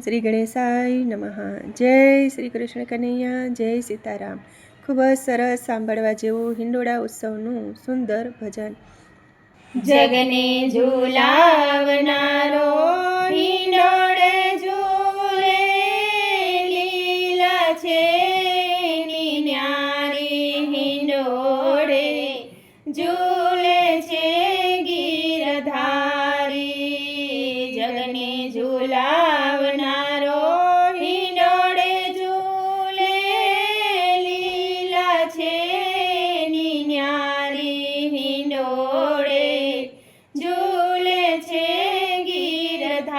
શ્રી ગણેશાય નમઃ. જય શ્રી કૃષ્ણ કનૈયા, જય સીતારામ. ખૂબ જ સરસ સાંભળવા જેવું હિંડોળા ઉત્સવનું સુંદર ભજન. જગને ઝુલાવનારો હિંડોળે ઝૂલે, લીલા છે ની ન્યારી હિંડોળે ઝૂલે છે ગીરધારી. જગને ઝુલાવનારો હિંડોળે ઝૂલે, લીલા છે ની ન્યારી હિંડોળે ઝૂલે છે ગીરધારી.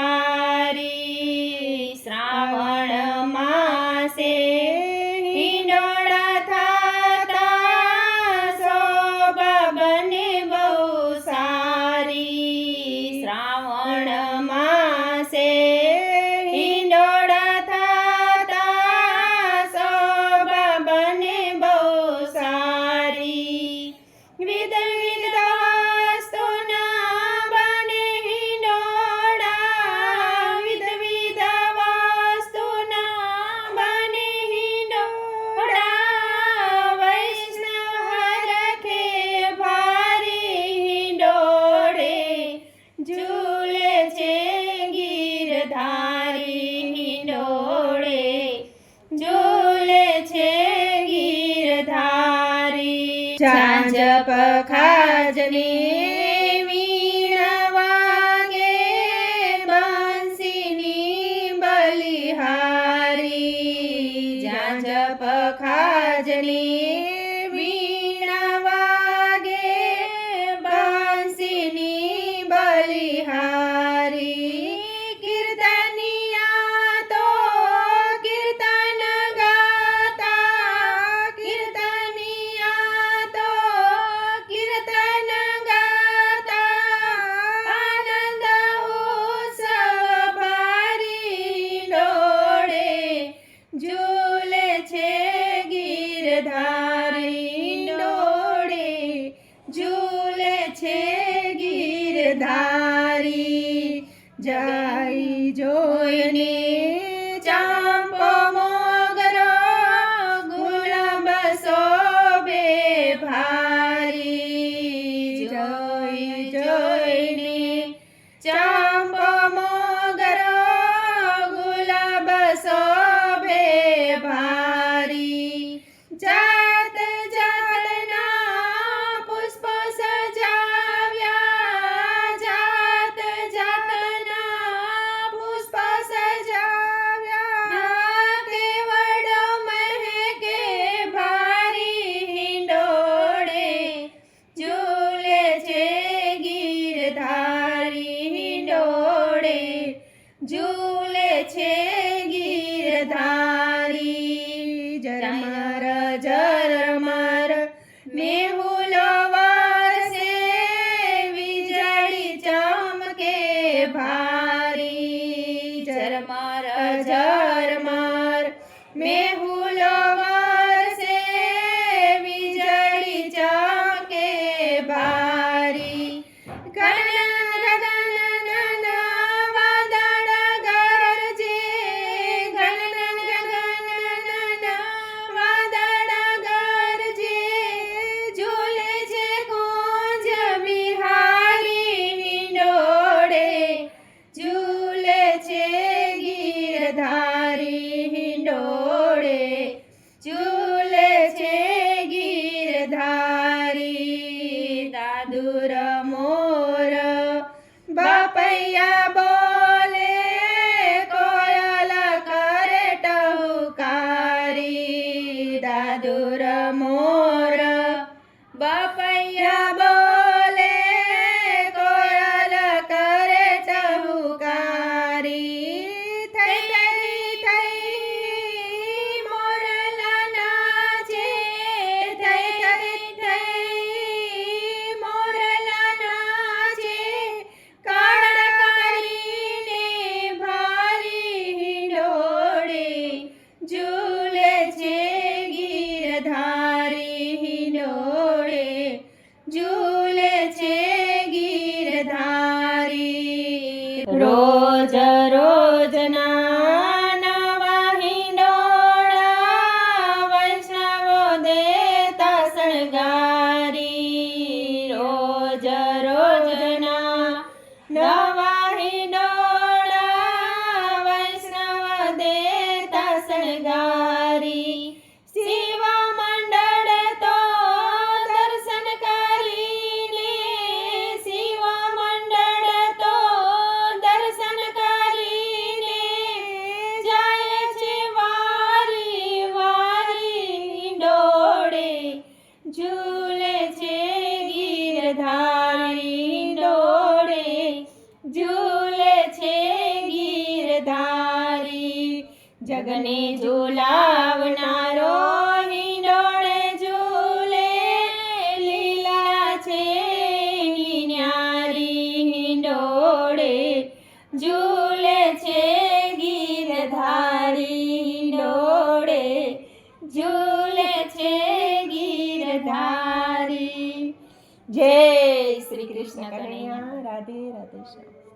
શ્રાવણ માસે હિંડોળા થાતા, શોભા બને બહુ સારી. શ્રાવણ માસે હિંડોળા થાતા, શોભા બને બહુ સારી. વિધ વિધ વસ્તુના બને હિંડોળા, વિધ વિધ વસ્તુના બને હિંડોળા. વૈષ્ણવ હરખે ભારી હિંડોળે ઝૂલે છે ગીરધારી. હિંડોળે ઝૂલે છે ગીરધારી. ઝાંઝ પખાજની વીણા વાગે, બંસીની બલિહારી. ઝાંઝ પખાજની વીણા વાગે, બંસીની બલિહારી. કીર્તનિયા તો કીર્તન ગાતા, કીર્તનિયા તો કીર્તન ગાતા. આનંદ ઉત્સવ ભારી હિંડોળે ઝૂલે છે ગીરધારી. હિંડોળે ઝૂલે છે ગીરધારી. જઈ જોઈને ચાંપો મોગરો, ગુલાબ શોભે ભારી. જઈ જોઈને ચાંપો મોગરો, ગુલાબ શોભે ભારી. જાત જાતના પુષ્પ સજાવ્યા, જાત જાતના પુષ્પ સજાવ્યા. કેવડો મહેકે ભારી હિંડોળે ઝૂલે છે ગીરધારી. હિંડોળે ઝૂલે છે ગીરધારી. ઝરમર ઝરમર મેહુલો વરસે, વીજળી ચમકે ભારી. ઝરમર ઝરમર મેહુલો વરસે, વીજળી ચમકે ભારી. ઘન ઘન વાદળ ગરજે, ઘન ઘન વાદળ ગરજે. ઝૂલે છે કુંજ બિહારી. હિંડોળે ઝૂલે છે ગીરધારી. હિંડોળે ઝૂલે છે ગીરધારી. દાદુર મોર બાપૈયા બોલે, કોયલ કરે ટહુકારી. દાદુર મોર બાપૈયા બોલે, કોયલ કરે ટહુકારી. થઈ થઈ થઈ મોરલા નાચે, થઈ થઈ થઈ મોરલા નાચે. કાળા કરીને ભારી હિંડોળે ઝૂલે છે ગીરધારી. હિંડોળે ઝૂલે છે ગીરધારી હિંડોળે, ઝૂલે છે ગીરધારી. જગને ઝૂલાવનારો હિંડોળે ઝૂલે, લીલા છે એની ન્યારી હિંડોળે, ઝૂલે છે ગીરધારી હિંડોળે, ઝૂલે છે ગીરધારી. જય શ્રી કૃષ્ણ કનૈયા. રાધે રાધે શ્યામ.